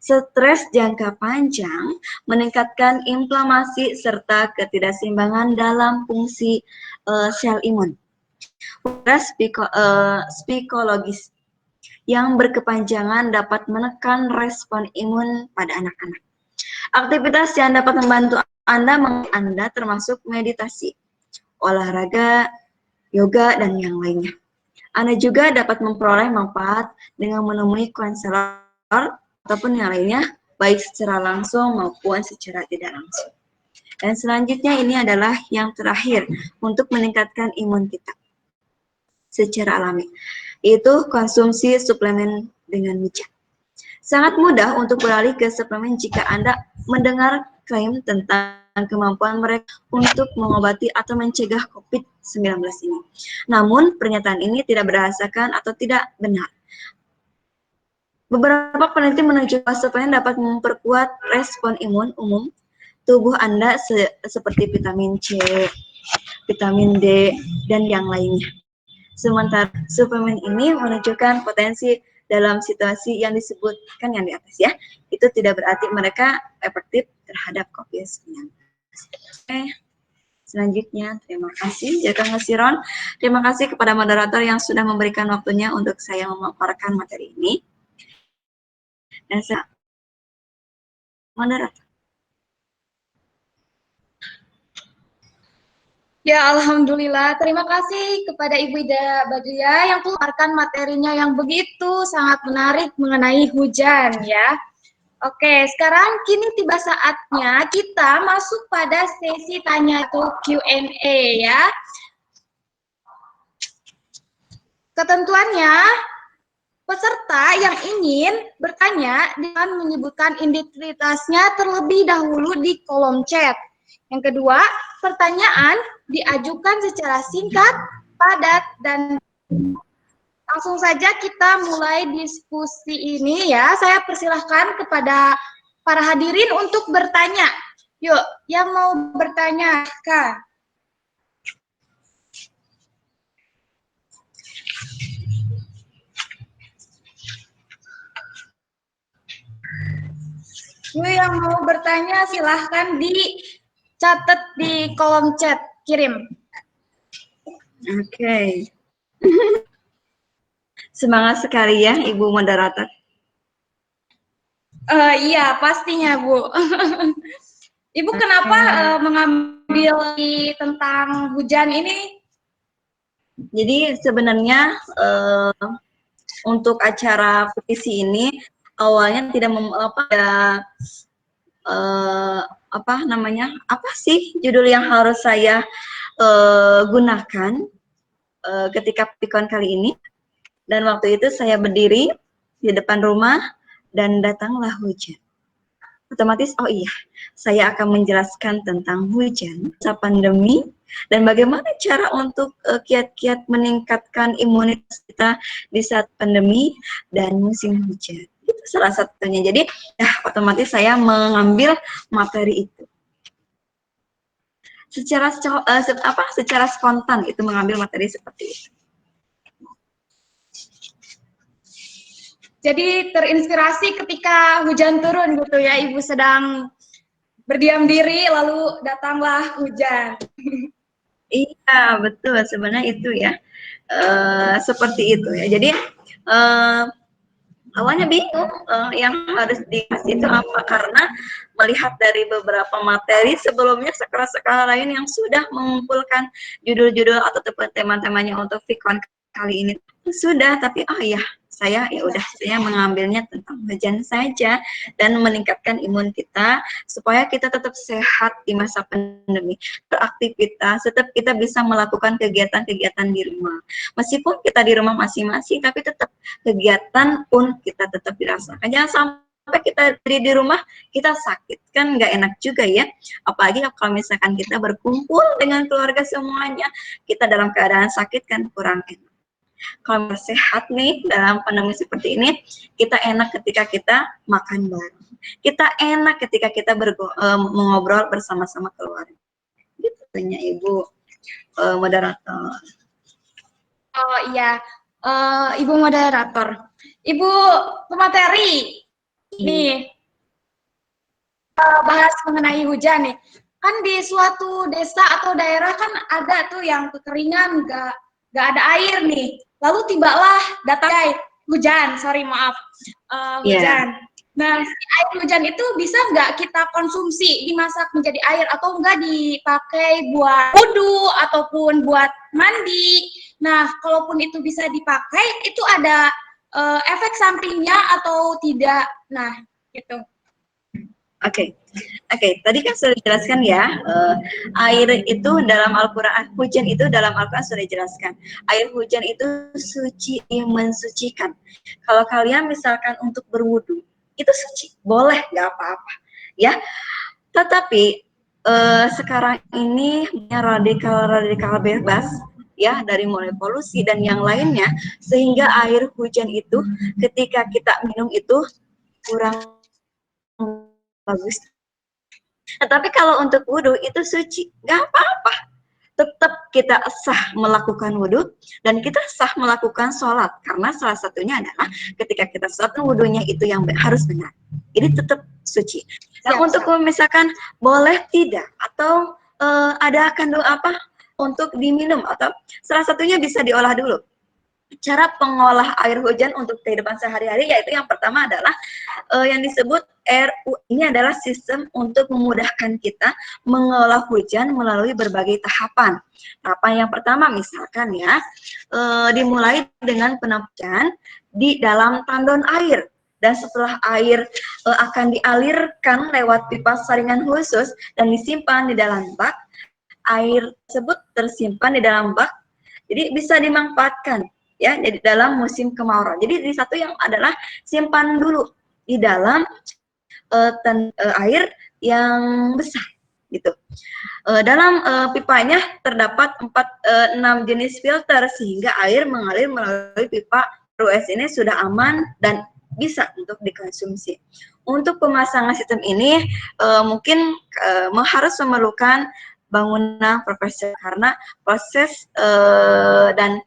Stres jangka panjang meningkatkan inflamasi serta ketidakseimbangan dalam fungsi sel imun. Stres psikologis yang berkepanjangan dapat menekan respon imun pada anak-anak. Aktivitas yang dapat membantu Anda termasuk meditasi, olahraga, yoga, dan yang lainnya. Anda juga dapat memperoleh manfaat dengan menemui konselor ataupun yang lainnya, baik secara langsung maupun secara tidak langsung. Dan selanjutnya ini adalah yang terakhir untuk meningkatkan imun kita secara alami, yaitu konsumsi suplemen dengan bijak. Sangat mudah untuk beralih ke suplemen jika Anda mendengar klaim tentang kemampuan mereka untuk mengobati atau mencegah COVID-19 ini. Namun, pernyataan ini tidak berdasarkan atau tidak benar. Beberapa peneliti menunjukkan bahwa suplemen dapat memperkuat respon imun umum tubuh Anda seperti vitamin C, vitamin D, dan yang lainnya. Sementara suplemen ini menunjukkan potensi dalam situasi yang disebutkan yang di atas ya. Itu tidak berarti mereka efektif terhadap COVID-19. Oke. Selanjutnya, terima kasih Jaka Ngasiron. Terima kasih kepada moderator yang sudah memberikan waktunya untuk saya memaparkan materi ini. Dan saya moderator. Ya, alhamdulillah. Terima kasih kepada Ibu Ida Badria yang telah memaparkan materinya yang begitu sangat menarik mengenai hujan ya. Oke, sekarang kini tiba saatnya kita masuk pada sesi tanya tuh Q&A ya. Ketentuannya, peserta yang ingin bertanya dengan menyebutkan identitasnya terlebih dahulu di kolom chat. Yang kedua, pertanyaan diajukan secara singkat, padat, dan langsung saja kita mulai diskusi ini ya. Saya persilahkan kepada para hadirin untuk bertanya. Yuk, yang mau bertanya, Kak. Yuk, yang mau bertanya silahkan dicatat di kolom chat, kirim. Oke. Semangat sekali ya Ibu moderator. Iya, pastinya Bu. Ibu kenapa mengambil tentang hujan ini? Jadi sebenarnya untuk acara petisi ini awalnya tidak apa sih judul yang harus saya gunakan ketika pikon kali ini. Dan waktu itu saya berdiri di depan rumah dan datanglah hujan. Otomatis, oh iya, saya akan menjelaskan tentang hujan, masa pandemi, dan bagaimana cara untuk kiat-kiat meningkatkan imunitas kita di saat pandemi dan musim hujan. Itu salah satunya. Jadi, otomatis saya mengambil materi itu. Secara spontan itu mengambil materi seperti itu. Jadi terinspirasi ketika hujan turun gitu ya, Ibu sedang berdiam diri lalu datanglah hujan. Iya, betul. Sebenarnya itu ya. Seperti itu ya. Jadi awalnya bingung yang harus dikasih itu apa, karena melihat dari beberapa materi sebelumnya sekolah-sekolah lain yang sudah mengumpulkan judul-judul atau tema-temanya untuk Vikon kali ini sudah, tapi oh ya saya mengambilnya tentang hujan saja dan meningkatkan imun kita supaya kita tetap sehat di masa pandemi, beraktivitas, tetap kita bisa melakukan kegiatan-kegiatan di rumah. Meskipun kita di rumah masing-masing, tapi tetap kegiatan pun kita tetap dirasakan. Jangan sampai kita di rumah kita sakit, kan nggak enak juga ya. Apalagi kalau misalkan kita berkumpul dengan keluarga semuanya, kita dalam keadaan sakit kan kurang enak. Kalau sehat nih dalam pandemi seperti ini, kita enak ketika kita makan bareng. Kita enak ketika kita mengobrol bersama-sama keluarga. Gitu tanya Ibu moderator. Oh iya, Ibu moderator. Ibu pemateri, nih bahas mengenai hujan nih. Kan di suatu desa atau daerah kan ada tuh yang kekeringan, nggak ada air nih. Lalu tibalah datang hujan, hujan. Nah, si air hujan itu bisa nggak kita konsumsi, dimasak menjadi air, atau enggak dipakai buat wudhu ataupun buat mandi. Nah, kalaupun itu bisa dipakai, itu ada efek sampingnya atau tidak? Nah, gitu. Oke. Tadi kan sudah dijelaskan ya, air itu dalam Al-Quran, hujan itu dalam Al-Quran sudah dijelaskan. Air hujan itu suci, mensucikan. Kalau kalian misalkan untuk berwudu, itu suci, boleh, nggak apa-apa, ya. Tetapi sekarang ini radikal bebas, ya, dari mulai polusi dan yang lainnya, sehingga air hujan itu ketika kita minum itu kurang bagus. Tetapi kalau untuk wudhu itu suci, nggak apa-apa. Tetap kita sah melakukan wudhu dan kita sah melakukan sholat, karena salah satunya adalah ketika kita sholat wudhunya itu yang harus benar. Jadi tetap suci. Nah, untuk misalkan boleh tidak atau ada kandung apa untuk diminum, atau salah satunya bisa diolah dulu. Cara pengolah air hujan untuk kehidupan sehari-hari, yaitu yang pertama adalah yang disebut RU. Ini adalah sistem untuk memudahkan kita mengolah hujan melalui berbagai tahapan. Tahapan yang pertama misalkan ya, dimulai dengan penampungan di dalam tandon air. Dan setelah air akan dialirkan lewat pipa saringan khusus dan disimpan di dalam bak, air tersebut tersimpan di dalam bak, jadi bisa dimanfaatkan ya jadi dalam musim kemarau. Jadi di satu yang adalah simpan dulu di dalam air yang besar gitu. Dalam pipanya terdapat 6 jenis filter sehingga air mengalir melalui pipa RUS ini sudah aman dan bisa untuk dikonsumsi. Untuk pemasangan sistem ini mungkin harus memerlukan bangunan profesional, karena proses dan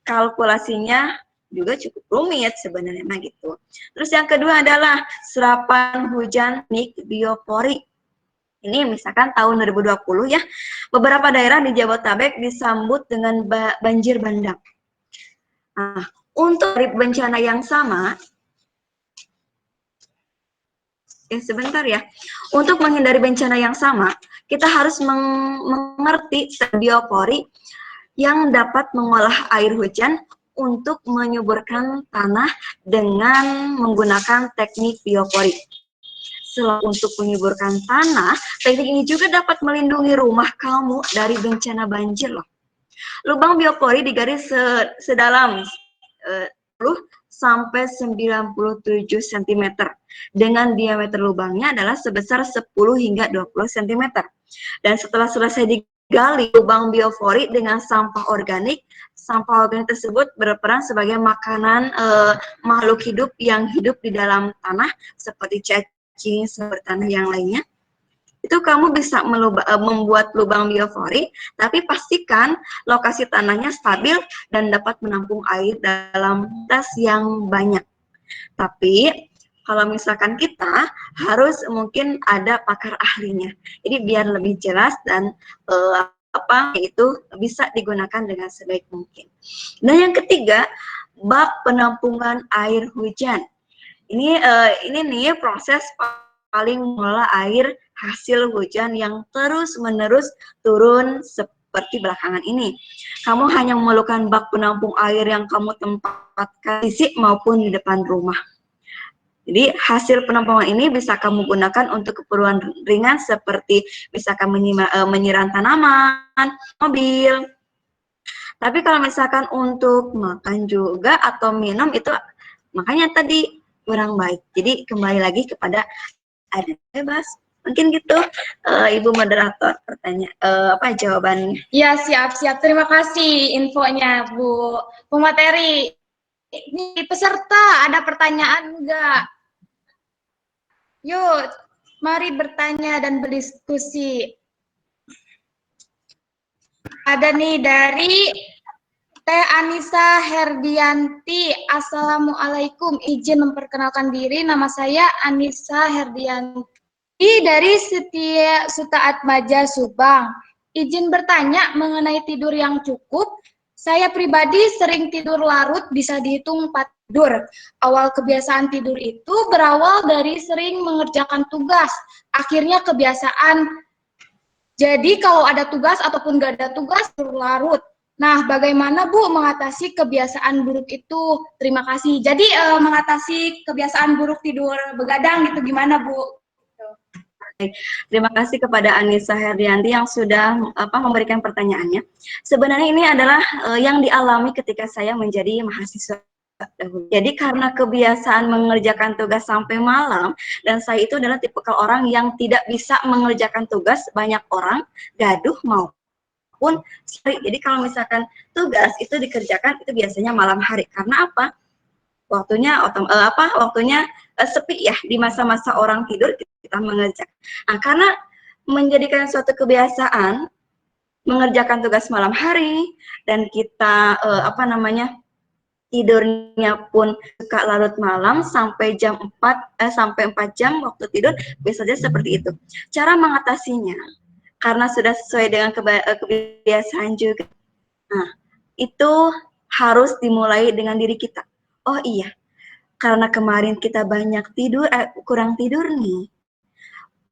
kalkulasinya juga cukup rumit sebenarnya gitu. Terus yang kedua adalah serapan hujan teknik biopori. Ini misalkan tahun 2020 ya, beberapa daerah di Jabodetabek disambut dengan banjir bandang. Nah, untuk bencana yang sama, sebentar ya, untuk menghindari bencana yang sama, kita harus mengerti biopori yang dapat mengolah air hujan untuk menyuburkan tanah dengan menggunakan teknik biopori. Selain untuk menyuburkan tanah, teknik ini juga dapat melindungi rumah kamu dari bencana banjir loh. Lubang biopori digaris sedalam 10 sampai 97 cm. Dengan diameter lubangnya adalah sebesar 10 hingga 20 cm. Dan setelah selesai digali lubang biofori dengan sampah organik tersebut berperan sebagai makanan makhluk hidup yang hidup di dalam tanah seperti cacing, sumber tanah yang lainnya. Itu kamu bisa membuat lubang biofori, tapi pastikan lokasi tanahnya stabil dan dapat menampung air dalam tas yang banyak. Tapi kalau misalkan kita harus mungkin ada pakar ahlinya. Jadi biar lebih jelas dan itu bisa digunakan dengan sebaik mungkin. Nah, yang ketiga, bak penampungan air hujan. Ini nih proses paling mengelola air hasil hujan yang terus-menerus turun seperti belakangan ini. Kamu hanya memerlukan bak penampung air yang kamu tempatkan di sisi maupun di depan rumah. Jadi hasil penampungan ini bisa kamu gunakan untuk keperluan ringan seperti misalkan menyiram tanaman, mobil. Tapi kalau misalkan untuk makan juga atau minum itu makanya tadi kurang baik. Jadi kembali lagi kepada ada bebas. Mungkin gitu, Ibu moderator jawabannya. Ya, siap-siap. Terima kasih infonya, Bu pemateri. Ini peserta, ada pertanyaan enggak? Yuk, mari bertanya dan berdiskusi. Ada nih dari Teh Anissa Herdianti. Assalamualaikum, izin memperkenalkan diri. Nama saya Anissa Herdianti dari Setia Suta-Atmaja, Subang. Izin bertanya mengenai tidur yang cukup. Saya pribadi sering tidur larut, bisa dihitung 4 tidur. Awal kebiasaan tidur itu berawal dari sering mengerjakan tugas. Akhirnya kebiasaan. Jadi kalau ada tugas ataupun nggak ada tugas, tidur larut. Nah, bagaimana Bu mengatasi kebiasaan buruk itu? Terima kasih. Jadi mengatasi kebiasaan buruk tidur begadang gitu gimana Bu? Terima kasih kepada Anissa Herdianti yang sudah memberikan pertanyaannya. Sebenarnya ini adalah yang dialami ketika saya menjadi mahasiswa. Jadi karena kebiasaan mengerjakan tugas sampai malam, dan saya itu adalah tipikal orang yang tidak bisa mengerjakan tugas banyak orang, gaduh maupun sering. Jadi kalau misalkan tugas itu dikerjakan itu biasanya malam hari. Karena apa? Waktunya sepi ya, di masa-masa orang tidur kita mengerjakan. Nah, karena menjadikan suatu kebiasaan mengerjakan tugas malam hari dan kita tidurnya pun suka larut malam sampai jam 4 jam waktu tidur, biasanya seperti itu. Cara mengatasinya karena sudah sesuai dengan kebiasaan juga. Nah, itu harus dimulai dengan diri kita. Oh iya, karena kemarin kita kurang tidur nih.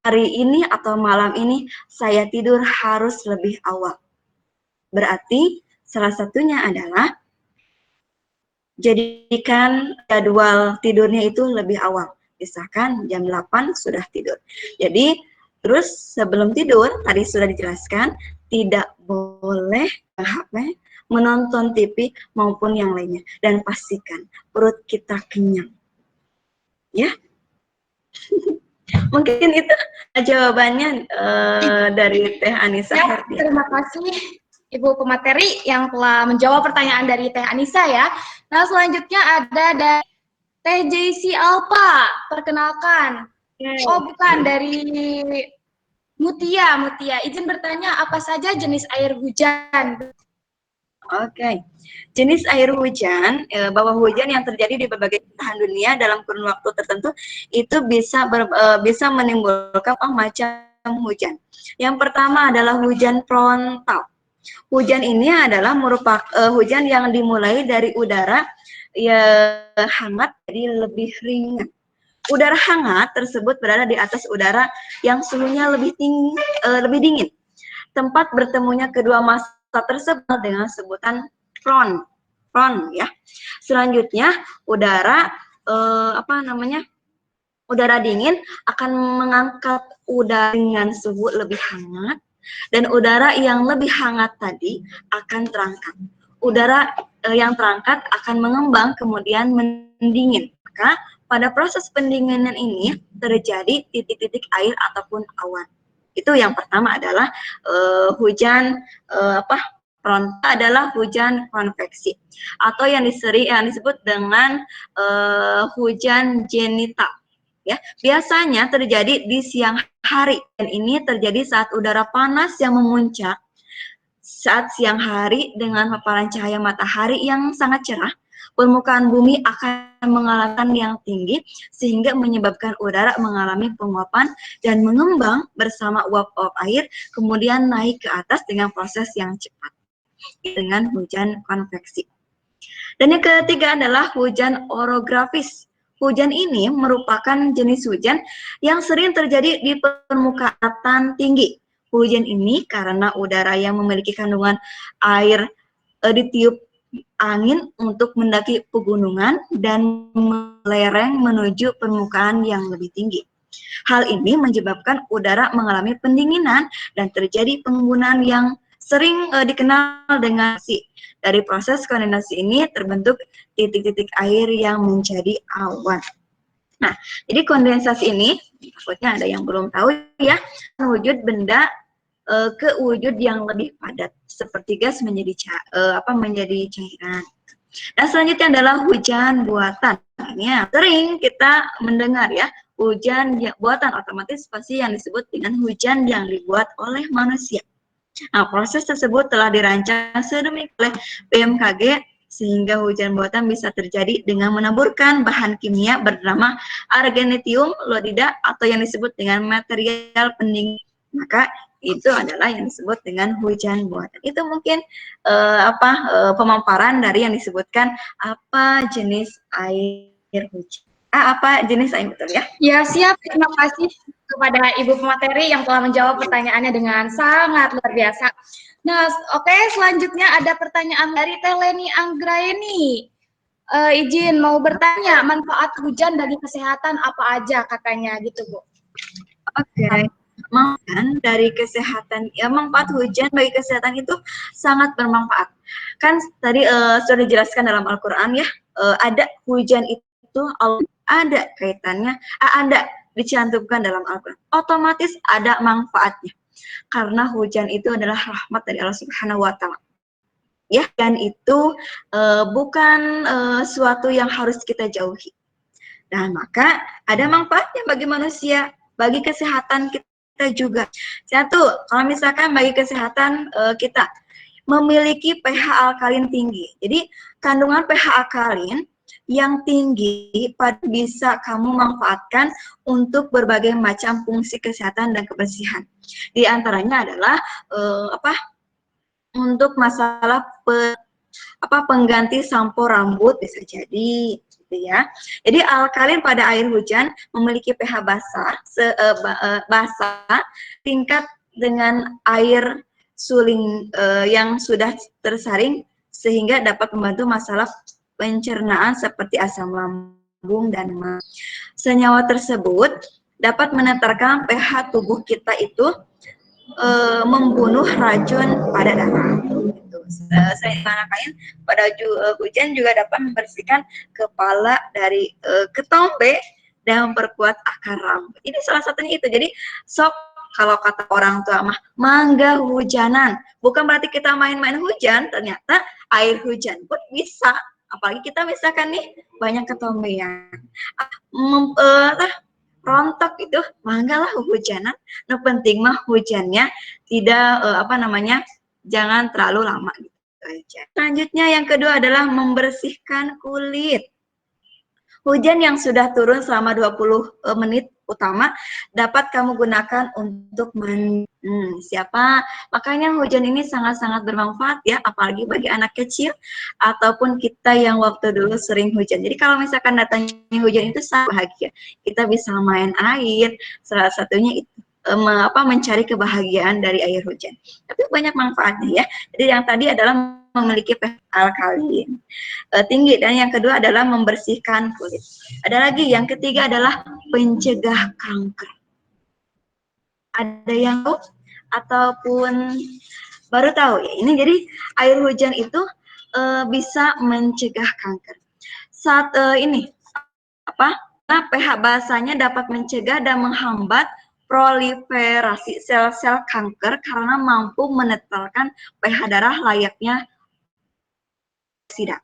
Hari ini atau malam ini saya tidur harus lebih awal. Berarti salah satunya adalah jadikan jadwal tidurnya itu lebih awal. Misalkan jam 8 sudah tidur. Jadi terus sebelum tidur, tadi sudah dijelaskan, tidak boleh HP, menonton TV maupun yang lainnya, dan pastikan perut kita kenyang, ya. Mungkin itu jawabannya dari Teh Anissa Herdianti. Terima kasih Ibu pemateri yang telah menjawab pertanyaan dari Teh Anissa ya. Nah, selanjutnya ada dari Teh JC Alpa. Perkenalkan. Oh, bukan, dari Mutia. Izin bertanya, apa saja jenis air hujan? Oke. Jenis air hujan, bawah hujan yang terjadi di berbagai belahan dunia dalam kurun waktu tertentu itu bisa menimbulkan macam hujan. Yang pertama adalah hujan frontal. Hujan ini adalah merupakan hujan yang dimulai dari udara hangat jadi lebih ringan. Udara hangat tersebut berada di atas udara yang suhunya lebih dingin. Tempat bertemunya kedua massa tersebut dengan sebutan front ya. Selanjutnya udara udara dingin akan mengangkat udara dengan suhu lebih hangat, dan udara yang lebih hangat tadi akan terangkat. udara yang terangkat akan mengembang kemudian mendingin. Maka pada proses pendinginan ini terjadi titik-titik air ataupun awan. Itu yang pertama adalah hujan frontal adalah hujan konveksi atau yang disebut dengan hujan genital. Ya, biasanya terjadi di siang hari dan ini terjadi saat udara panas yang memuncak saat siang hari dengan paparan cahaya matahari yang sangat cerah. Permukaan bumi akan mengalami yang tinggi sehingga menyebabkan udara mengalami penguapan dan mengembang bersama uap-uap air kemudian naik ke atas dengan proses yang cepat dengan hujan konveksi. Dan yang ketiga adalah hujan orografis. Hujan ini merupakan jenis hujan yang sering terjadi di permukaan tinggi. Hujan ini karena udara yang memiliki kandungan air ditiup angin untuk mendaki pegunungan dan melereng menuju permukaan yang lebih tinggi. Hal ini menyebabkan udara mengalami pendinginan dan terjadi penggunaan yang sering dikenal dengan si. Dari proses kondensasi ini terbentuk titik-titik air yang menjadi awan. Nah, jadi kondensasi ini, takutnya ada yang belum tahu ya, wujud benda ke wujud yang lebih padat, seperti gas menjadi cairan. Nah, selanjutnya adalah hujan buatan. Ini sering kita mendengar ya, hujan buatan otomatis pasti yang disebut dengan hujan yang dibuat oleh manusia. Nah, proses tersebut telah dirancang sedemikian oleh BMKG sehingga hujan buatan bisa terjadi dengan menaburkan bahan kimia bernama argenitium iodida atau yang disebut dengan material pendingin. Maka itu adalah yang disebut dengan hujan buatan. Itu mungkin pemaparan dari yang disebutkan apa jenis air hujan. Apa jenis air betul ya? Ya, siap. Terima kasih kepada Ibu pemateri yang telah menjawab pertanyaannya dengan sangat luar biasa. Nah, oke, selanjutnya ada pertanyaan dari Teleni Anggraeni. Izin mau bertanya, manfaat hujan bagi kesehatan apa aja katanya gitu, Bu? Oke. Manfaat dari kesehatan, ya manfaat hujan bagi kesehatan itu sangat bermanfaat. Kan tadi sudah dijelaskan dalam Al-Quran ya, ada hujan itu ada kaitannya, ada dicantumkan dalam Al-Quran. Otomatis ada manfaatnya. Karena hujan itu adalah rahmat dari Allah Subhanahu wa Ta'ala. Ya, dan itu bukan suatu yang harus kita jauhi. Dan maka ada manfaatnya bagi manusia, bagi kesehatan kita juga. Satu, kalau misalkan bagi kesehatan kita memiliki pH alkalin tinggi. Jadi kandungan pH alkalin yang tinggi bisa kamu manfaatkan untuk berbagai macam fungsi kesehatan dan kebersihan. Di antaranya adalah untuk masalah pengganti sampo rambut bisa jadi gitu ya. Jadi alkalin pada air hujan memiliki pH basah tingkat dengan air suling yang sudah tersaring sehingga dapat membantu masalah pencernaan seperti asam lambung dan mah. Senyawa tersebut dapat menetralkan pH tubuh kita itu membunuh racun pada darah. Selain kain, pada hujan juga dapat membersihkan kepala dari ketombe dan memperkuat akar rambut. Ini salah satunya itu. Jadi sok kalau kata orang tua mah mangga hujanan, bukan berarti kita main-main hujan, ternyata air hujan pun bisa. Apalagi kita misalkan nih banyak ketombean, rontok itu mangga lah hujanan. Nah, penting mah hujannya tidak jangan terlalu lama gitu aja. Selanjutnya yang kedua adalah membersihkan kulit. Hujan yang sudah turun selama 20 menit utama dapat kamu gunakan untuk mandi. Makanya hujan ini sangat-sangat bermanfaat ya, apalagi bagi anak kecil ataupun kita yang waktu dulu sering hujan. Jadi kalau misalkan datangnya hujan itu sangat bahagia. Kita bisa main air, salah satunya itu mencari kebahagiaan dari air hujan. Tapi banyak manfaatnya ya. Jadi yang tadi adalah memiliki pH alkalin tinggi, dan yang kedua adalah membersihkan kulit. Ada lagi yang ketiga adalah pencegah kanker. Ada yang tahu ataupun baru tahu ya? Ini jadi air hujan itu bisa mencegah kanker. Saat ini apa? Nah, pH basanya dapat mencegah dan menghambat proliferasi sel-sel kanker karena mampu menetralkan pH darah layaknya sida.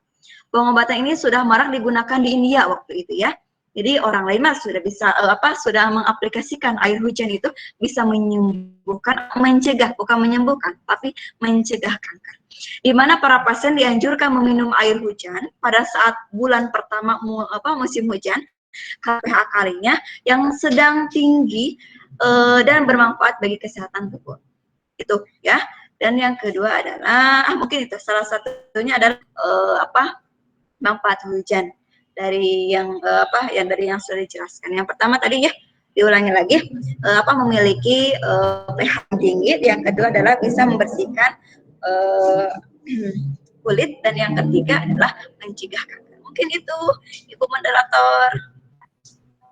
Pengobatan ini sudah marak digunakan di India waktu itu ya. Jadi orang lain mah sudah bisa sudah mengaplikasikan air hujan itu bisa menyembuhkan, mencegah, bukan menyembuhkan, tapi mencegah kanker. Di mana para pasien dianjurkan meminum air hujan pada saat bulan pertama musim hujan, pH kalinya yang sedang tinggi dan bermanfaat bagi kesehatan tubuh. Itu ya. Dan yang kedua adalah mungkin itu salah satunya adalah manfaat hujan dari yang dari yang sudah dijelaskan. Yang pertama tadi ya diulangi lagi memiliki pH tinggi. Yang kedua adalah bisa membersihkan kulit, dan yang ketiga adalah mencegah kanker. Mungkin itu Ibu moderator.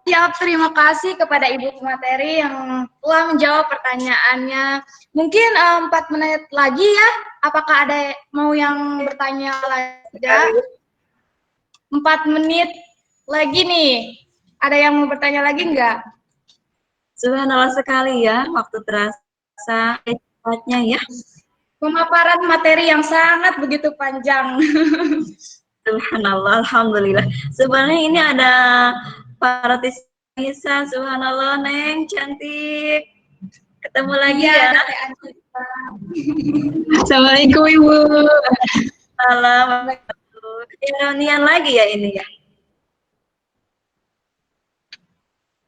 Siap, terima kasih kepada Ibu pemateri yang telah menjawab pertanyaannya. Mungkin 4 menit lagi ya, apakah ada mau yang bertanya lagi? 4 menit lagi nih, ada yang mau bertanya lagi nggak? Subhanallah sekali ya, waktu terasa cepatnya ya. Pemaparan materi yang sangat begitu panjang. Subhanallah, alhamdulillah. Sebenarnya ini ada para Nisa, subhanallah, Neng, cantik. Ketemu lagi ya. Assalamualaikum Ibu. Salam. Reunian lagi ya ini ya.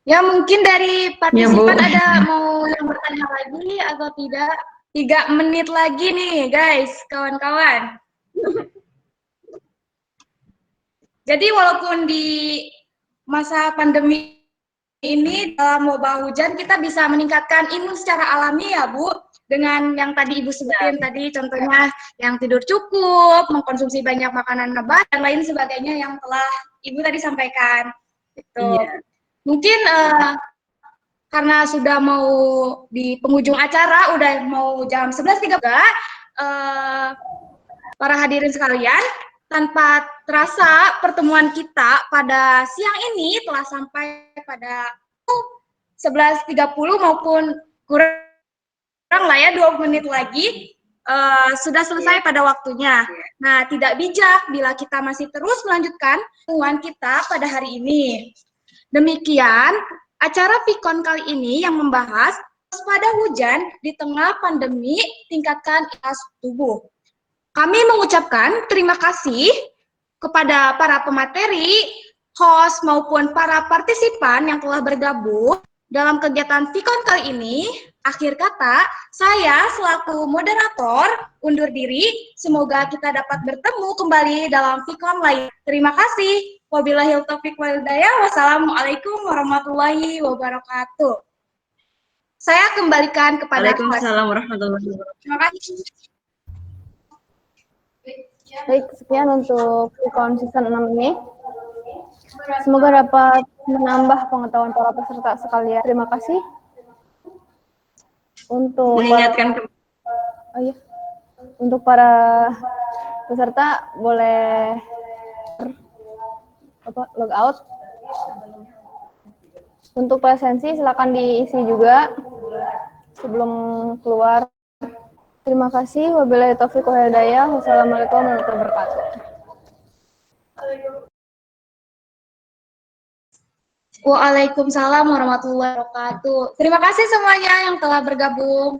Ya mungkin dari partisipan Ya, Bu. ada mau yang bertanya lagi atau tidak? 3 menit lagi nih guys, kawan-kawan. Jadi walaupun di masa pandemi ini dalam wabah hujan kita bisa meningkatkan imun secara alami ya Bu, dengan yang tadi Ibu sebutin tadi contohnya yang tidur cukup, mengkonsumsi banyak makanan nabati dan lain sebagainya yang telah Ibu tadi sampaikan. Gitu. Iya. Mungkin karena sudah mau di penghujung acara, udah mau jam 11.30, para hadirin sekalian, tanpa terasa pertemuan kita pada siang ini telah sampai pada 11.30 maupun kurang lah ya 20 menit lagi sudah selesai pada waktunya. Nah, tidak bijak bila kita masih terus melanjutkan pertemuan kita pada hari ini. Demikian acara Pikon kali ini yang membahas waspada hujan di tengah pandemi, tingkatkan imunitas tubuh. Kami mengucapkan terima kasih kepada para pemateri, host maupun para partisipan yang telah bergabung dalam kegiatan Pikon kali ini. Akhir kata, saya selaku moderator undur diri. Semoga kita dapat bertemu kembali dalam Pikon lain. Terima kasih. Wabillahil taufiq wal hidayah. Wassalamualaikum warahmatullahi wabarakatuh. Saya kembalikan kepada host. Waalaikumsalam warahmatullahi wabarakatuh. Terima kasih. Baik, sekian untuk Pikon season 6 ini. Semoga dapat menambah pengetahuan para peserta sekalian. Terima kasih. Untuk untuk para peserta boleh log out. Untuk presensi silakan diisi juga sebelum keluar. Terima kasih. Wabillahi taufiq wal hidayah. Wassalamualaikum warahmatullahi wabarakatuh. Waalaikumsalam warahmatullahi wabarakatuh. Terima kasih semuanya yang telah bergabung.